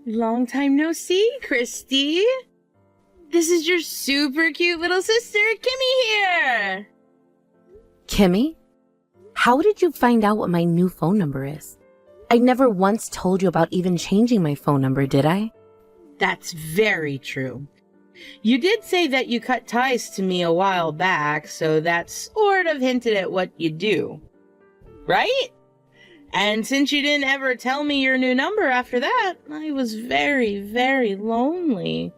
Long time no see, Christy. This is your super cute little sister, Kimmy here. Kimmy? How did you find out what my new phone number is? I never once told you about even changing my phone number, did I? That's very true. You did say that you cut ties to me a while back, so that sort of hinted at what you do. Right? And since you didn't ever tell me your new number after that, I was very, very lonely.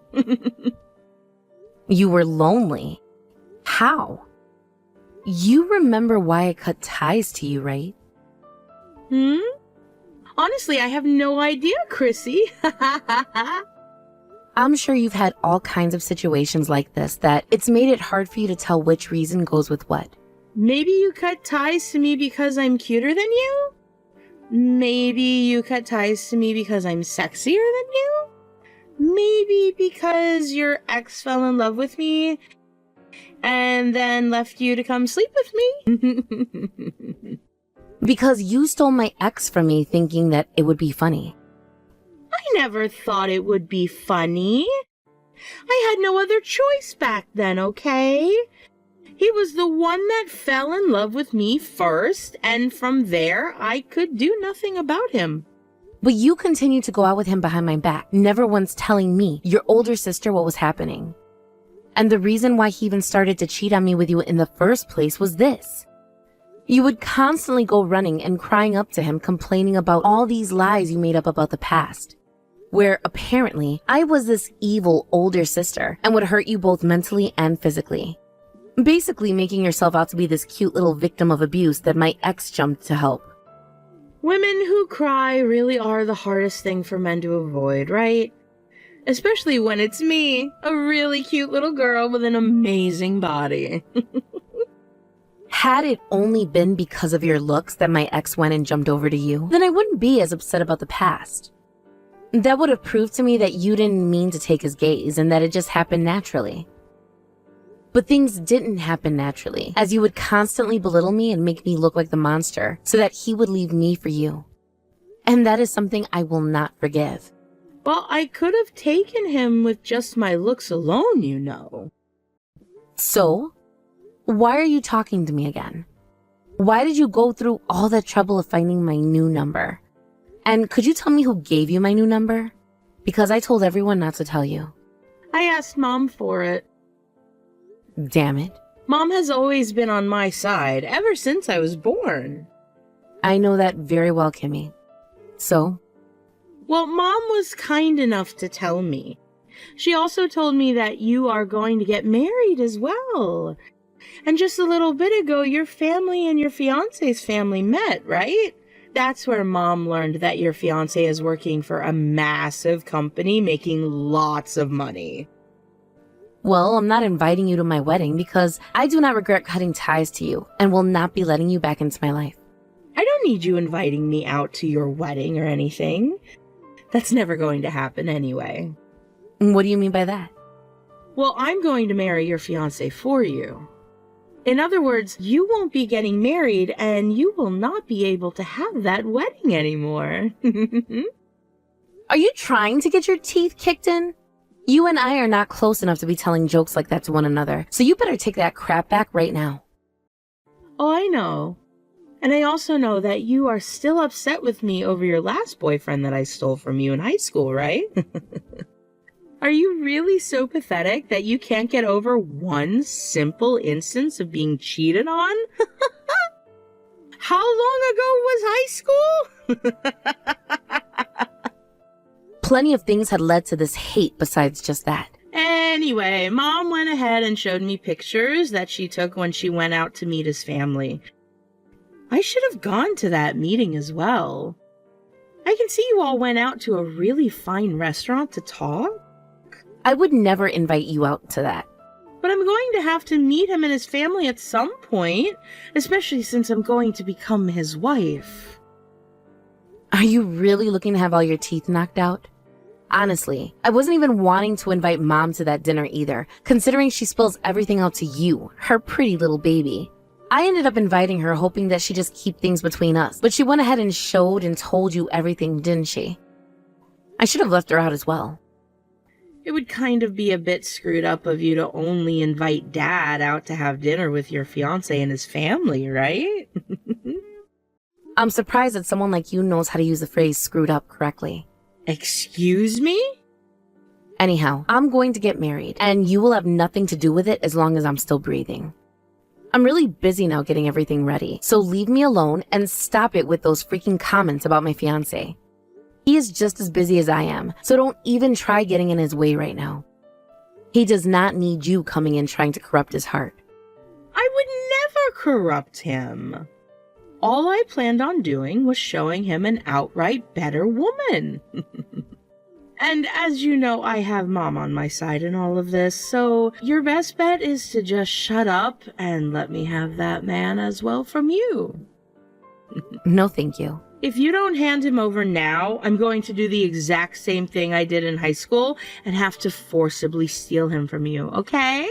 You were lonely? How? You remember why I cut ties to you, right? Honestly, I have no idea, Chrissy. I'm sure you've had all kinds of situations like this that it's made it hard for you to tell which reason goes with what. Maybe you cut ties to me because I'm cuter than you? Maybe you cut ties to me because I'm sexier than you? Maybe because your ex fell in love with me and then left you to come sleep with me? Because you stole my ex from me thinking that it would be funny. I never thought it would be funny. I had no other choice back then, okay? He was the one that fell in love with me first, and from there, I could do nothing about him. But you continued to go out with him behind my back, never once telling me, your older sister, what was happening. And the reason why he even started to cheat on me with you in the first place was this. You would constantly go running and crying up to him, complaining about all these lies you made up about the past. Where apparently I was this evil older sister and would hurt you both mentally and physically. Basically making yourself out to be this cute little victim of abuse that my ex jumped to help. Women who cry really are the hardest thing for men to avoid, right? Especially when it's me, a really cute little girl with an amazing body. Had it only been because of your looks that my ex went and jumped over to you, then I wouldn't be as upset about the past. That would have proved to me that you didn't mean to take his gaze and that it just happened naturally. But things didn't happen naturally, as you would constantly belittle me and make me look like the monster so that he would leave me for you. And that is something I will not forgive. Well, I could have taken him with just my looks alone, you know. So, why are you talking to me again? Why did you go through all that trouble of finding my new number? And could you tell me who gave you my new number? Because I told everyone not to tell you. I asked Mom for it. Damn it. Mom has always been on my side, ever since I was born. I know that very well, Kimmy. So? Well, Mom was kind enough to tell me. She also told me that you are going to get married as well. And just a little bit ago, your family and your fiancé's family met, right? That's where Mom learned that your fiancé is working for a massive company making lots of money. Well, I'm not inviting you to my wedding because I do not regret cutting ties to you and will not be letting you back into my life. I don't need you inviting me out to your wedding or anything. That's never going to happen anyway. What do you mean by that? Well, I'm going to marry your fiancé for you. In other words, you won't be getting married and you will not be able to have that wedding anymore. Are you trying to get your teeth kicked in? You and I are not close enough to be telling jokes like that to one another, so you better take that crap back right now. Oh, I know. And I also know that you are still upset with me over your last boyfriend that I stole from you in high school, right? Are you really so pathetic that you can't get over one simple instance of being cheated on? How long ago was high school? Plenty of things had led to this hate besides just that. Anyway, Mom went ahead and showed me pictures that she took when she went out to meet his family. I should have gone to that meeting as well. I can see you all went out to a really fine restaurant to talk. I would never invite you out to that. But I'm going to have to meet him and his family at some point, especially since I'm going to become his wife. Are you really looking to have all your teeth knocked out? Honestly, I wasn't even wanting to invite Mom to that dinner either, considering she spills everything out to you, her pretty little baby. I ended up inviting her hoping that she'd just keep things between us, but she went ahead and showed and told you everything, didn't she? I should have left her out as well. It would kind of be a bit screwed up of you to only invite Dad out to have dinner with your fiancé and his family, right? I'm surprised that someone like you knows how to use the phrase screwed up correctly. Excuse me? Anyhow, I'm going to get married, and you will have nothing to do with it as long as I'm still breathing. I'm really busy now getting everything ready, so leave me alone and stop it with those freaking comments about my fiancé. He is just as busy as I am, so don't even try getting in his way right now. He does not need you coming in trying to corrupt his heart. I would never corrupt him. All I planned on doing was showing him an outright better woman. And as you know, I have Mom on my side in all of this, so your best bet is to just shut up and let me have that man as well from you. No, thank you. If you don't hand him over now, I'm going to do the exact same thing I did in high school and have to forcibly steal him from you, okay?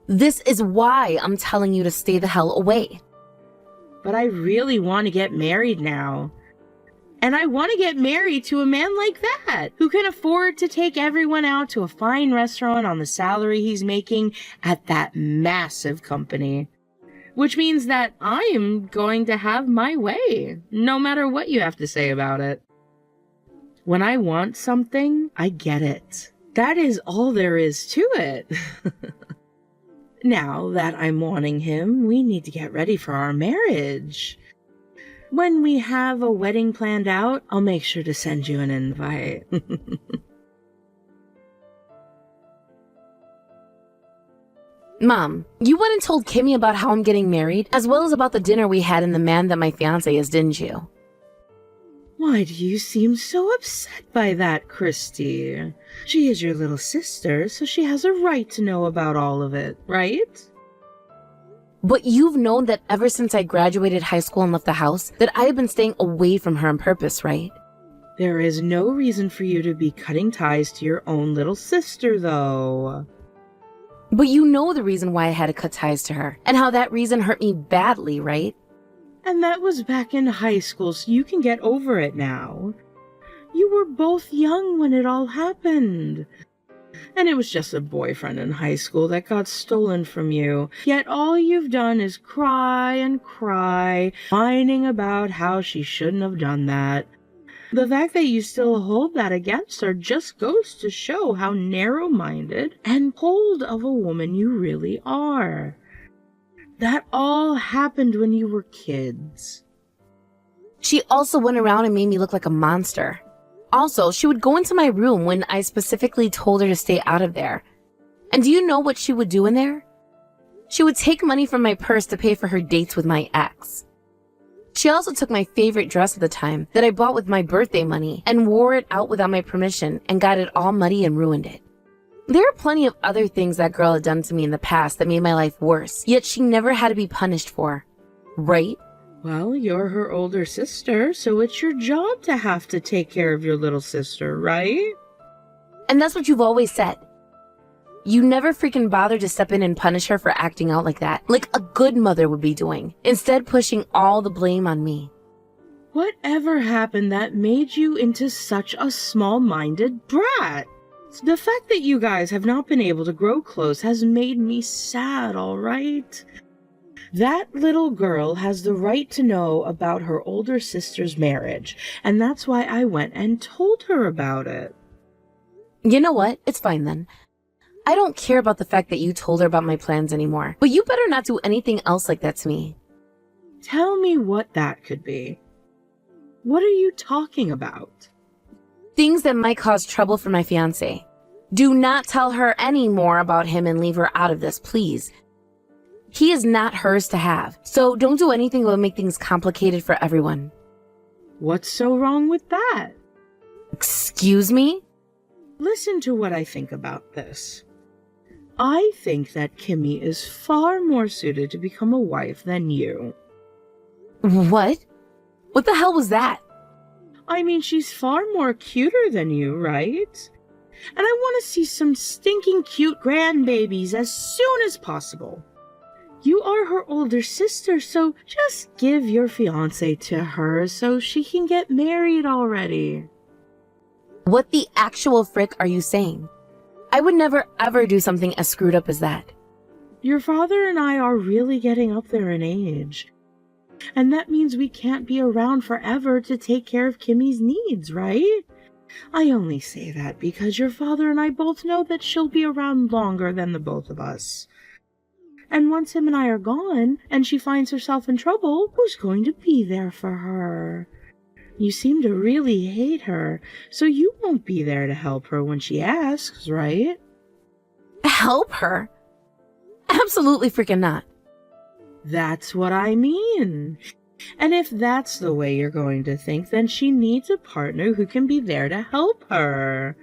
This is why I'm telling you to stay the hell away. But I really want to get married now. And I want to get married to a man like that, who can afford to take everyone out to a fine restaurant on the salary he's making at that massive company. Which means that I am going to have my way, no matter what you have to say about it. When I want something, I get it. That is all there is to it. Now that I'm wanting him, we need to get ready for our marriage. When we have a wedding planned out, I'll make sure to send you an invite. Mom, you went and told Kimmy about how I'm getting married, as well as about the dinner we had and the man that my fiancé is, didn't you? Why do you seem so upset by that, Christy? She is your little sister, so she has a right to know about all of it, right? But you've known that ever since I graduated high school and left the house, that I have been staying away from her on purpose, right? There is no reason for you to be cutting ties to your own little sister, though. But you know the reason why I had to cut ties to her, and how that reason hurt me badly, right? And that was back in high school, so you can get over it now. You were both young when it all happened. And it was just a boyfriend in high school that got stolen from you. Yet all you've done is cry and cry, whining about how she shouldn't have done that. The fact that you still hold that against her just goes to show how narrow-minded and cold of a woman you really are. That all happened when you were kids. She also went around and made me look like a monster. Also, she would go into my room when I specifically told her to stay out of there. And do you know what she would do in there? She would take money from my purse to pay for her dates with my ex. She also took my favorite dress at the time that I bought with my birthday money and wore it out without my permission and got it all muddy and ruined it. There are plenty of other things that girl had done to me in the past that made my life worse, yet she never had to be punished for. Right? Well, you're her older sister, so it's your job to have to take care of your little sister, right? And that's what you've always said. You never freaking bothered to step in and punish her for acting out like that, like a good mother would be doing, instead pushing all the blame on me. Whatever happened that made you into such a small-minded brat? The fact that you guys have not been able to grow close has made me sad, all right? That little girl has the right to know about her older sister's marriage, and that's why I went and told her about it. You know what? It's fine then. I don't care about the fact that you told her about my plans anymore, but you better not do anything else like that to me. Tell me what that could be. What are you talking about? Things that might cause trouble for my fiancé. Do not tell her any more about him and leave her out of this, please. He is not hers to have, so don't do anything that will make things complicated for everyone. What's so wrong with that? Excuse me? Listen to what I think about this. I think that Kimmy is far more suited to become a wife than you. What? What the hell was that? I mean, she's far more cuter than you, right? And I want to see some stinking cute grandbabies as soon as possible. You are her older sister, so just give your fiancé to her so she can get married already. What the actual frick are you saying? I would never ever do something as screwed up as that. Your father and I are really getting up there in age. And that means we can't be around forever to take care of Kimmy's needs, right? I only say that because your father and I both know that she'll be around longer than the both of us. And once him and I are gone, and she finds herself in trouble, who's going to be there for her? You seem to really hate her, so you won't be there to help her when she asks, right? Help her? Absolutely freaking not. That's what I mean. And if that's the way you're going to think, then she needs a partner who can be there to help her.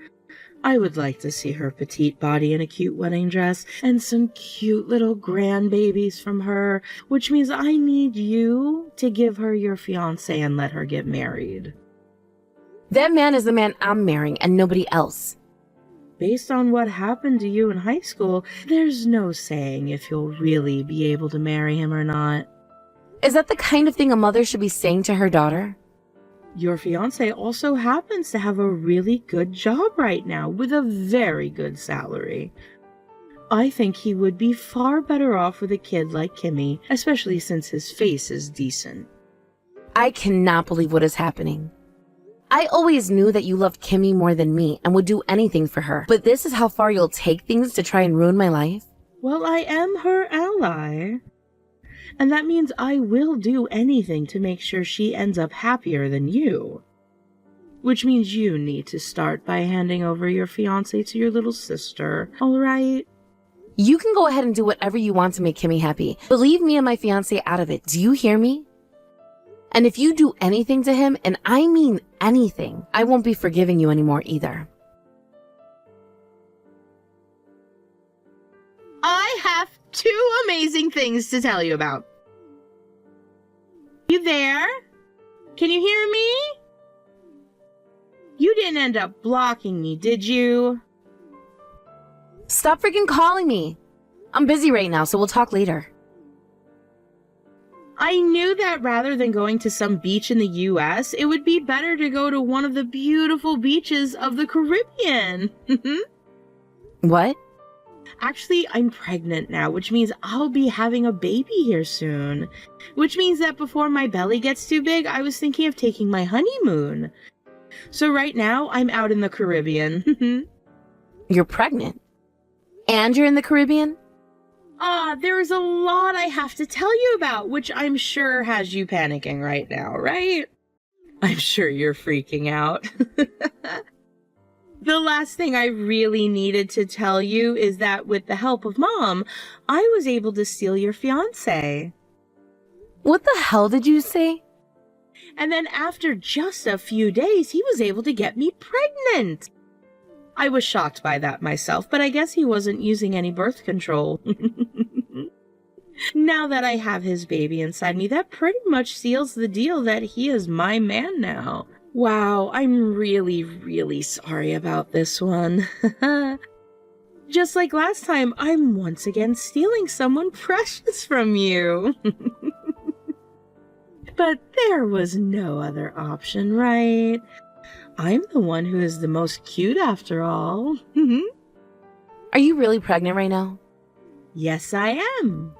I would like to see her petite body in a cute wedding dress and some cute little grandbabies from her, which means I need you to give her your fiancé and let her get married. That man is the man I'm marrying and nobody else. Based on what happened to you in high school, there's no saying if you'll really be able to marry him or not. Is that the kind of thing a mother should be saying to her daughter? Your fiancé also happens to have a really good job right now with a very good salary. I think he would be far better off with a kid like Kimmy, especially since his face is decent. I cannot believe what is happening. I always knew that you loved Kimmy more than me and would do anything for her, but this is how far you'll take things to try and ruin my life? Well, I am her ally. And that means I will do anything to make sure she ends up happier than you. Which means you need to start by handing over your fiancé to your little sister, alright? You can go ahead and do whatever you want to make Kimmy happy, but leave me and my fiancé out of it. Do you hear me? And if you do anything to him, and I mean anything, I won't be forgiving you anymore either. I have 2 amazing things to tell you about. You there? Can you hear me? You didn't end up blocking me, did you? Stop freaking calling me. I'm busy right now, so we'll talk later. I knew that rather than going to some beach in the US, it would be better to go to one of the beautiful beaches of the Caribbean. What? Actually, I'm pregnant now, which means I'll be having a baby here soon. Which means that before my belly gets too big, I was thinking of taking my honeymoon. So right now, I'm out in the Caribbean. You're pregnant? And you're in the Caribbean? There is a lot I have to tell you about, which I'm sure has you panicking right now, right? I'm sure you're freaking out. The last thing I really needed to tell you is that with the help of Mom, I was able to steal your fiancé. What the hell did you say? And then after just a few days, he was able to get me pregnant. I was shocked by that myself, but I guess he wasn't using any birth control. Now that I have his baby inside me, that pretty much seals the deal that he is my man now. Wow, I'm really, really sorry about this one. Just like last time, I'm once again stealing someone precious from you. But there was no other option, right? I'm the one who is the most cute after all. Are you really pregnant right now? Yes, I am.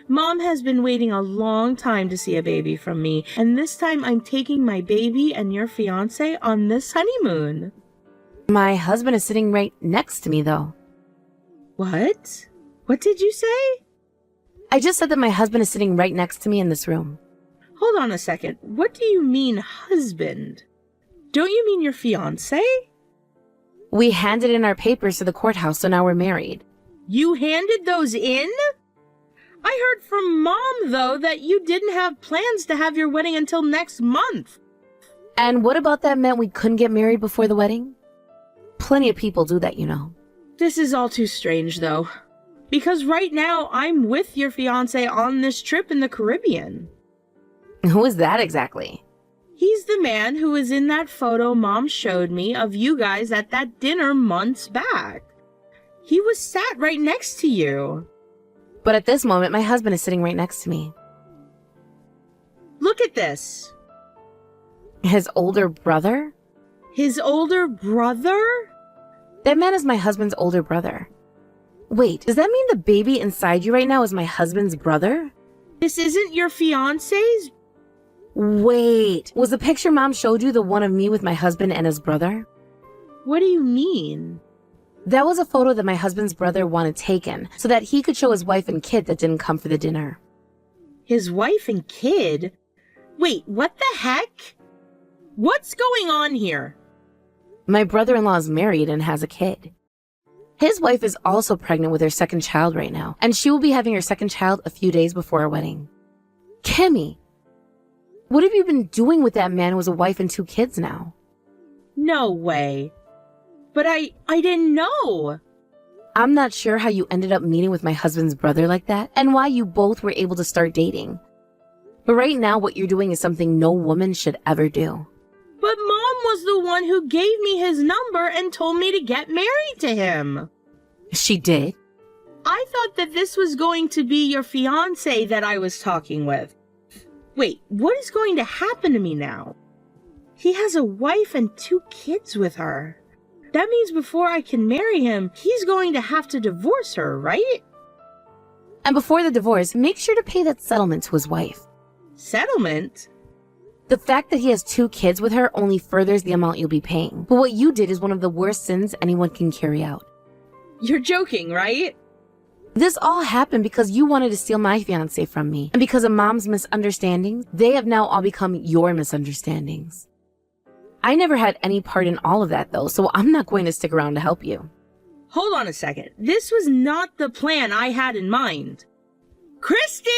Mom has been waiting a long time to see a baby from me, and this time I'm taking my baby and your fiancé on this honeymoon. My husband is sitting right next to me, though. What? What did you say? I just said that my husband is sitting right next to me in this room. Hold on a second. What do you mean, husband? Don't you mean your fiancé? We handed in our papers to the courthouse, so now we're married. You handed those in? I heard from Mom, though, that you didn't have plans to have your wedding until next month. And what about that meant we couldn't get married before the wedding? Plenty of people do that, you know. This is all too strange, though. Because right now, I'm with your fiancé on this trip in the Caribbean. Who is that exactly? He's the man who was in that photo Mom showed me of you guys at that dinner months back. He was sat right next to you. But at this moment, my husband is sitting right next to me. Look at this. His older brother? His older brother? That man is my husband's older brother. Wait, does that mean the baby inside you right now is my husband's brother? This isn't your fiance's? Wait, was the picture Mom showed you the one of me with my husband and his brother? What do you mean? That was a photo that my husband's brother wanted taken so that he could show his wife and kid that didn't come for the dinner. His wife and kid? Wait, what the heck? What's going on here? My brother-in-law is married and has a kid. His wife is also pregnant with her second child right now, and she will be having her second child a few days before our wedding. Kimmy, what have you been doing with that man who has a wife and 2 kids now? No way. But I didn't know. I'm not sure how you ended up meeting with my husband's brother like that, and why you both were able to start dating. But right now, what you're doing is something no woman should ever do. But Mom was the one who gave me his number and told me to get married to him. She did? I thought that this was going to be your fiancé that I was talking with. Wait, what is going to happen to me now? He has a wife and 2 kids with her. That means before I can marry him, he's going to have to divorce her, right? And before the divorce, make sure to pay that settlement to his wife. Settlement? The fact that he has 2 kids with her only furthers the amount you'll be paying. But what you did is one of the worst sins anyone can carry out. You're joking, right? This all happened because you wanted to steal my fiancé from me. And because of Mom's misunderstandings, they have now all become your misunderstandings. I never had any part in all of that though, so I'm not going to stick around to help you. Hold on a second. This was not the plan I had in mind. Christy!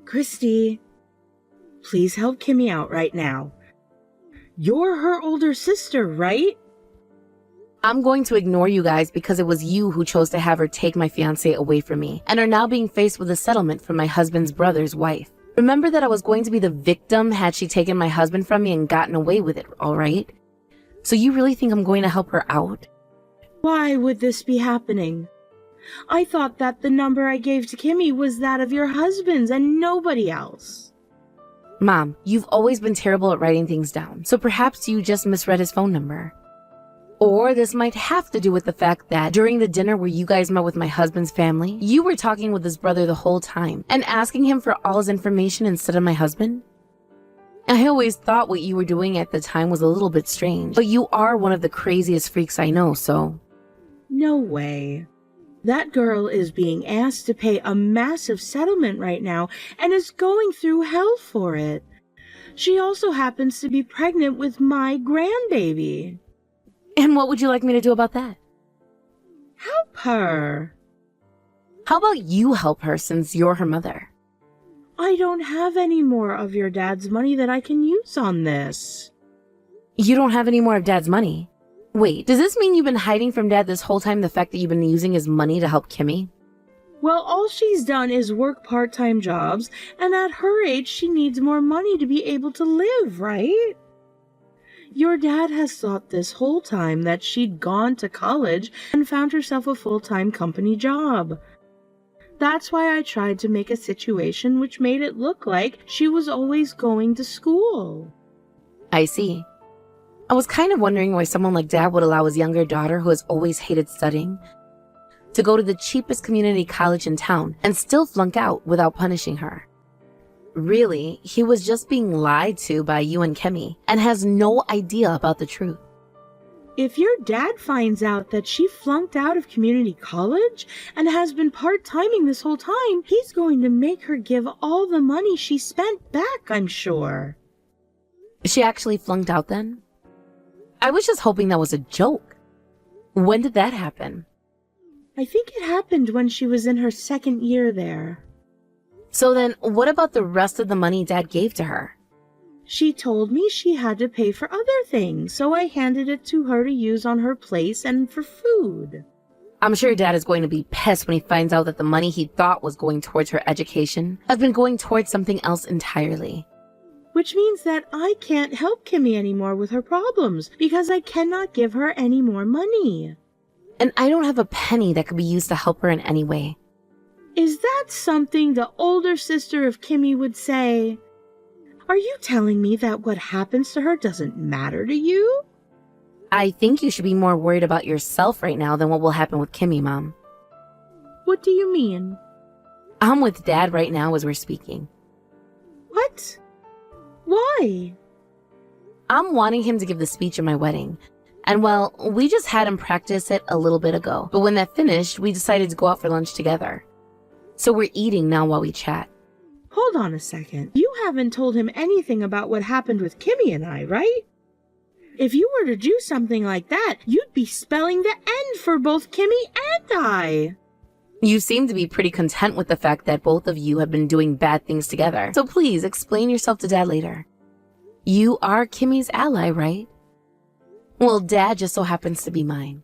Christy, please help Kimmy out right now. You're her older sister, right? I'm going to ignore you guys because it was you who chose to have her take my fiancé away from me and are now being faced with a settlement from my husband's brother's wife. Remember that I was going to be the victim had she taken my husband from me and gotten away with it, all right? So you really think I'm going to help her out? Why would this be happening? I thought that the number I gave to Kimmy was that of your husband's and nobody else. Mom, you've always been terrible at writing things down, so perhaps you just misread his phone number. Or this might have to do with the fact that during the dinner where you guys met with my husband's family, you were talking with his brother the whole time and asking him for all his information instead of my husband. I always thought what you were doing at the time was a little bit strange, but you are one of the craziest freaks I know, so... No way. That girl is being asked to pay a massive settlement right now and is going through hell for it. She also happens to be pregnant with my grandbaby. And what would you like me to do about that? Help her. How about you help her since you're her mother? I don't have any more of your dad's money that I can use on this. You don't have any more of Dad's money? Wait, does this mean you've been hiding from Dad this whole time the fact that you've been using his money to help Kimmy? Well, all she's done is work part-time jobs, and at her age she needs more money to be able to live, right? Your dad has thought this whole time that she'd gone to college and found herself a full-time company job. That's why I tried to make a situation which made it look like she was always going to school. I see. I was kind of wondering why someone like Dad would allow his younger daughter, who has always hated studying, to go to the cheapest community college in town and still flunk out without punishing her. Really, he was just being lied to by you and Kimmy and has no idea about the truth. If your dad finds out that she flunked out of community college and has been part-timing this whole time, he's going to make her give all the money she spent back, I'm sure. She actually flunked out then? I was just hoping that was a joke. When did that happen? I think it happened when she was in her 2nd year there. So then, what about the rest of the money Dad gave to her? She told me she had to pay for other things, so I handed it to her to use on her place and for food. I'm sure Dad is going to be pissed when he finds out that the money he thought was going towards her education has been going towards something else entirely. Which means that I can't help Kimmy anymore with her problems because I cannot give her any more money. And I don't have a penny that could be used to help her in any way. Is that something the older sister of Kimmy would say? Are you telling me that what happens to her doesn't matter to you? I think you should be more worried about yourself right now than what will happen with Kimmy, Mom. What do you mean? I'm with Dad right now as we're speaking. What? Why? I'm wanting him to give the speech at my wedding. And well, we just had him practice it a little bit ago. But when that finished, we decided to go out for lunch together. So we're eating now while we chat. Hold on a second. You haven't told him anything about what happened with Kimmy and I, right? If you were to do something like that, you'd be spelling the end for both Kimmy and I. You seem to be pretty content with the fact that both of you have been doing bad things together. So please explain yourself to Dad later. You are Kimmy's ally, right? Well, Dad just so happens to be mine.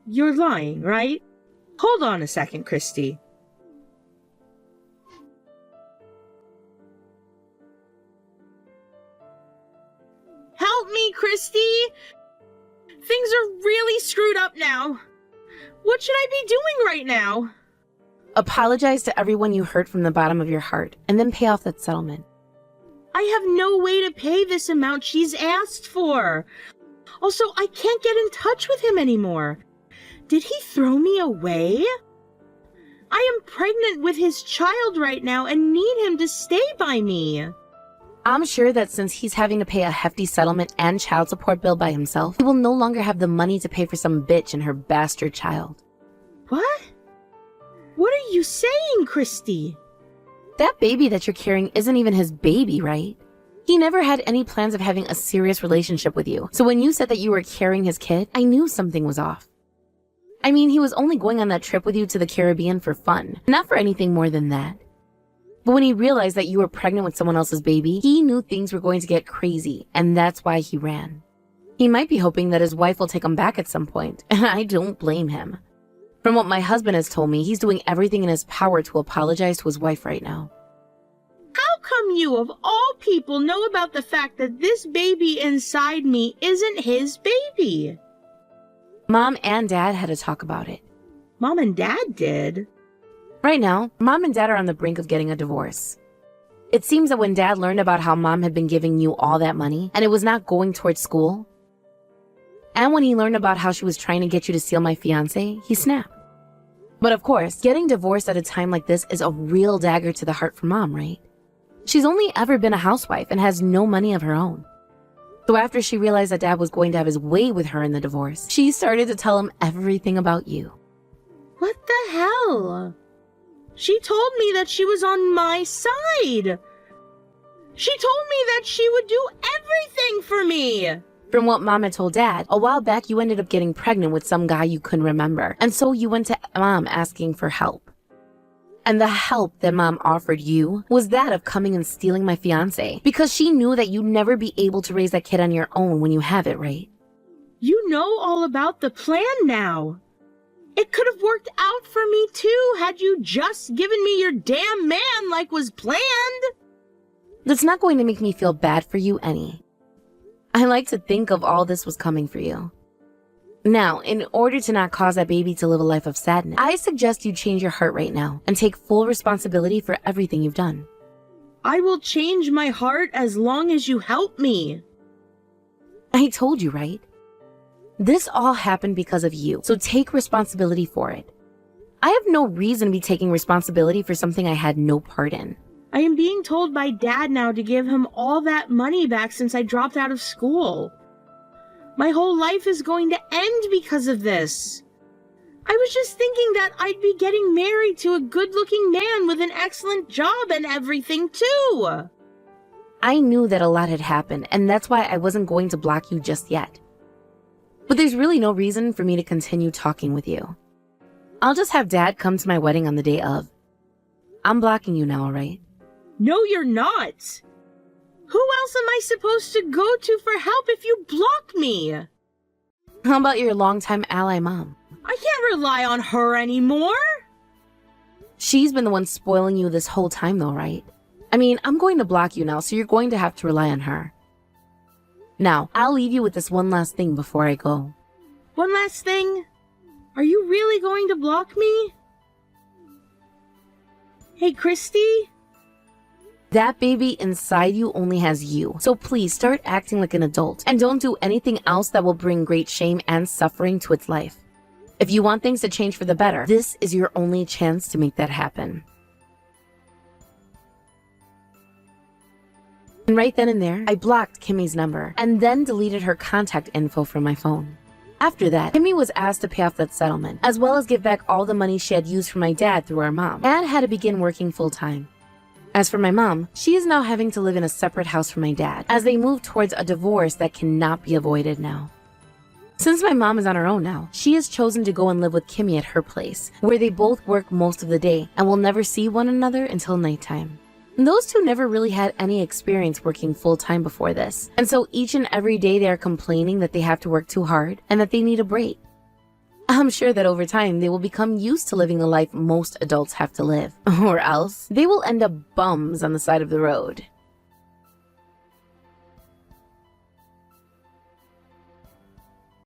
You're lying, right? Hold on a second, Christy. Help me, Christy! Things are really screwed up now. What should I be doing right now? Apologize to everyone you hurt from the bottom of your heart, and then pay off that settlement. I have no way to pay this amount she's asked for. Also, I can't get in touch with him anymore. Did he throw me away? I am pregnant with his child right now and need him to stay by me. I'm sure that since he's having to pay a hefty settlement and child support bill by himself, he will no longer have the money to pay for some bitch and her bastard child. What? What are you saying, Christy? That baby that you're carrying isn't even his baby, right? He never had any plans of having a serious relationship with you. So when you said that you were carrying his kid, I knew something was off. I mean, he was only going on that trip with you to the Caribbean for fun, not for anything more than that. But when he realized that you were pregnant with someone else's baby, he knew things were going to get crazy, and that's why he ran. He might be hoping that his wife will take him back at some point, and I don't blame him. From what my husband has told me, he's doing everything in his power to apologize to his wife right now. How come you, of all people, know about the fact that this baby inside me isn't his baby? Mom and Dad had to talk about it. Mom and Dad did? Right now, Mom and Dad are on the brink of getting a divorce. It seems that when Dad learned about how Mom had been giving you all that money, and it was not going towards school, and when he learned about how she was trying to get you to steal my fiancé, he snapped. But of course, getting divorced at a time like this is a real dagger to the heart for Mom, right? She's only ever been a housewife and has no money of her own. So after she realized that Dad was going to have his way with her in the divorce, she started to tell him everything about you. What the hell? She told me that she was on my side. She told me that she would do everything for me. From what Mom had told Dad, a while back you ended up getting pregnant with some guy you couldn't remember, and so you went to Mom asking for help. And the help that Mom offered you was that of coming and stealing my fiancé, because she knew that you'd never be able to raise that kid on your own when you have it, right? You know all about the plan now. It could have worked out for me too had you just given me your damn man like was planned. That's not going to make me feel bad for you any. I like to think of all this was coming for you. Now, in order to not cause that baby to live a life of sadness, I suggest you change your heart right now and take full responsibility for everything you've done. I will change my heart as long as you help me. I told you, right? This all happened because of you, so take responsibility for it. I have no reason to be taking responsibility for something I had no part in. I am being told by Dad now to give him all that money back since I dropped out of school. My whole life is going to end because of this. I was just thinking that I'd be getting married to a good-looking man with an excellent job and everything too. I knew that a lot had happened, and that's why I wasn't going to block you just yet. But there's really no reason for me to continue talking with you. I'll just have Dad come to my wedding on the day of. I'm blocking you now, alright? No, you're not. Who else am I supposed to go to for help if you block me? How about your longtime ally Mom? I can't rely on her anymore. She's been the one spoiling you this whole time though, right? I mean, I'm going to block you now, so you're going to have to rely on her. Now, I'll leave you with this one last thing before I go. One last thing? Are you really going to block me? Hey, Christy? That baby inside you only has you. So please start acting like an adult and don't do anything else that will bring great shame and suffering to its life. If you want things to change for the better, this is your only chance to make that happen. And right then and there, I blocked Kimmy's number and then deleted her contact info from my phone. After that, Kimmy was asked to pay off that settlement, as well as give back all the money she had used for my dad through our mom, and had to begin working full-time. As for my mom, she is now having to live in a separate house from my dad, as they move towards a divorce that cannot be avoided now. Since my mom is on her own now, she has chosen to go and live with Kimmy at her place, where they both work most of the day and will never see one another until nighttime. Those two never really had any experience working full-time before this, and so each and every day they are complaining that they have to work too hard and that they need a break. I'm sure that over time they will become used to living the life most adults have to live, or else they will end up bums on the side of the road.